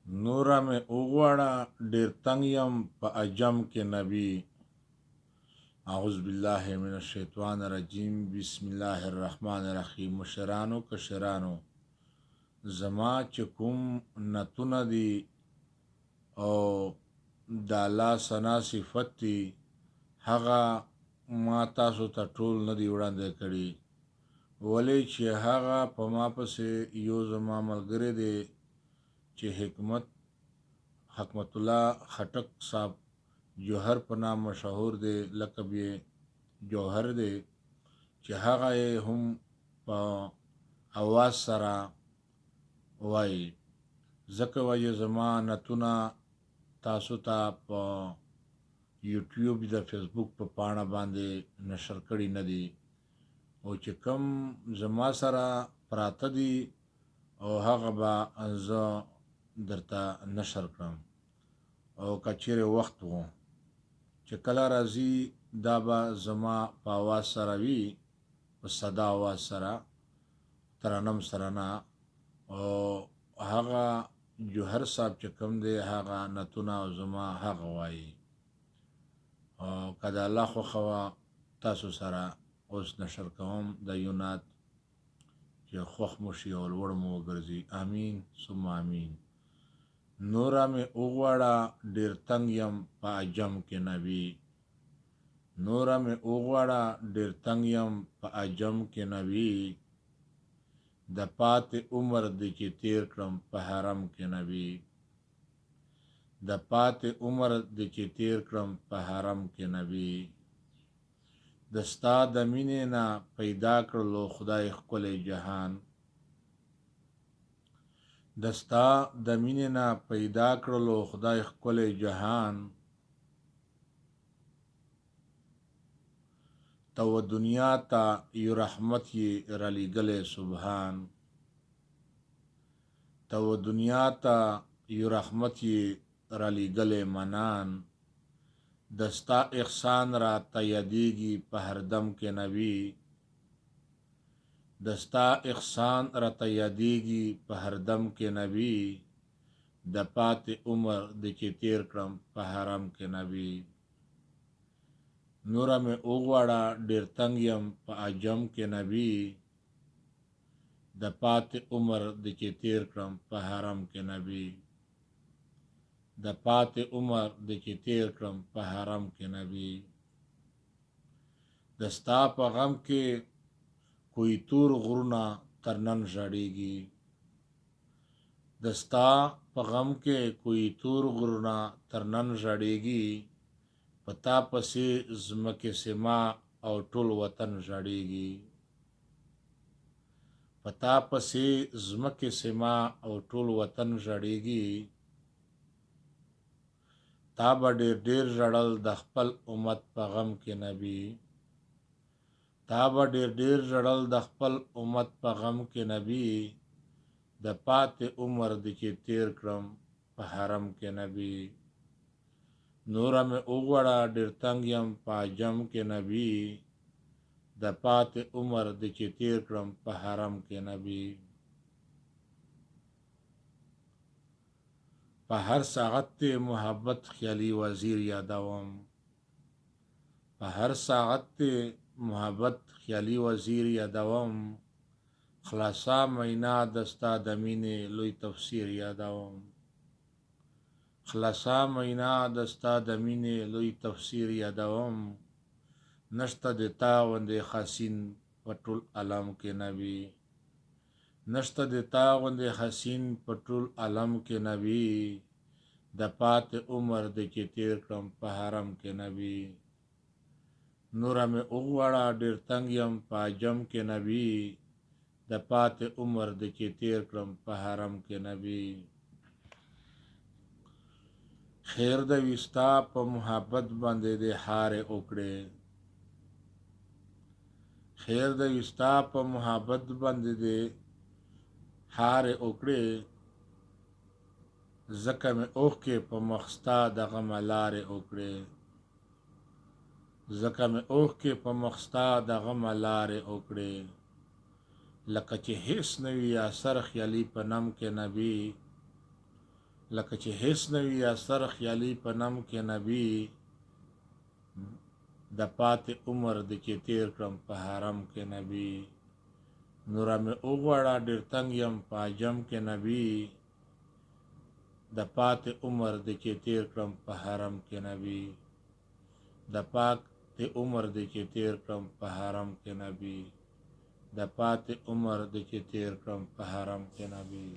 نوره مې وغواړه ډېر تنګ یم په عجم کې نبی. اعوذ بالله من الشیطان الرجیم. بسم الله الرحمن الرحیم. مشرانو کشرانو، زما چې کوم نتونه دي او د الله ثنا صفت دي، هغه ما تاسو ته ټول نه دی وړاندې کړي، ولې چې هغه په ما پسې یو زما ملګری دی چې حکمت الله خټک صاحب جوهر په نام مشهور دی، لقب یې جوهر دی، چې هغه یې هم په اواز سره وایي. ځکه وایي زما نتونه تاسو ته په یوټیوب د فیسبوک په پاڼه باندې نشر کړي نه دي، او چې کم زما سره پراته دي او هغه به زه درته نشر کړم، او کچېرې وخت وو چې کله راځي دا به زما په آواز سره وي، په صدا آواز سره، ترنم سره نه. او هغه جوهر صاحب چې کوم دی هغه نتونه او زما هغه وایي. او که د الله خوښه وه تاسو سره اوس نشر کوم د یو نعت چې خوښ مو شي او لوړ مو وګرځي. امین ثم امین. نوره مې وغواړه ډېر تنګ یم په عجم کې نبی. نوره مې وغواړه ډېر تنګ یم په عجم کې نبی. د پاتې عمر دی چې تیر کړم په حرم کې نبی. د پاتې عمر دی چې تیر کړم په حرم کې نبی. د ستا د مینې نه پیدا کړلو خدای ښکلی جهان. د ستا د مینې نه پیدا کړلو خدای ښکلی جهان. ته و دنیا ته یو رحمت یې رالیږلی سبحان. ته و دنیا ته یو رحمت یې رالیږلی منان. د ستا احسان را ته یادیږي په هر دم کې نبی. د ستا احسان را ته یادیږي په هر دم کې نبی. د پاتې عمر دی چې تیر کړم په حرم کې نبی. نوره مې وغواړه ډېر تنګ یم په عجم کې نبی. د پاتې عمر دی چې تیر کړم په حرم کې نبی. د پاتې عمر دی چې تیر کړم په حرم کې نبی. د ستا په غم کې کوی تور غرونه تر نن ژړېږي. د ستا په غم کې کوی تور غرونه تر نن ژړېږي. په تا پسې ځمکې سما او ټول وطن ژړېږي. په تا پسې ځمکې سما او ټول وطن ژړېږي. تا به ډېر ډېر ژړل د خپل امت په غم کې نبی. تا به ډېر ډېر ژړل د خپل امت په غم کې نبی. د پاتې عمر دی چې تیر کړم په حرم کې نبی. نوره مې وغواړه ډېر تنګ یم په عجم کې نبی. د پاتې عمر دی چې تیر کړم په حرم کې نبی. په هر ساعت ته محبت خیالي وزیر یادوم. په هر ساعت ته محبت خیالي وزیر یادوم. خلاصا مینا دستا د مینې لوی تفسیر یادوم. خلاصا مینا دستا د مینې لوی تفسیر یادوم. نشته د تا غوندې حسین په ټول عالم کې نبی. نشته د تا غوندې حسین په ټول عالم کې نبی. د پاتې عمر دی چې تیر کړم په حرم کې نبی. نوره مې وغواړه ډېر تنګ یم په عجم کې نبی. د پاتې عمر دی چې تیر کړم په حرم کې نبی. خیر د وستا په محبت باندې د حارې وکړې. خیر د وستا په محبت باندې د حارې وکړې. ځکه مې اوښکې په مخ ستا د غمه لارې وکړې. ځکه مې اوښکې په مخ ستا د غمه لارې وکړې. لکه چې هیڅ نه وي اثر خیالي په نم کې نبی. لکه چې هیڅ نه وي یا سر خیالي په نم کې نبي د پاتې عمر د چې تیر کړم په حرم کې نبي نوره مې وغواړه ډېر تنګ یم په عجم کې نبي د پاتې عمر د چې تیر کړم په حرم کې نبي د پاتې عمر د چې تیر کړم په حرم کې نبي د پاتې عمر د چې تیر کړم په حرم کې نبي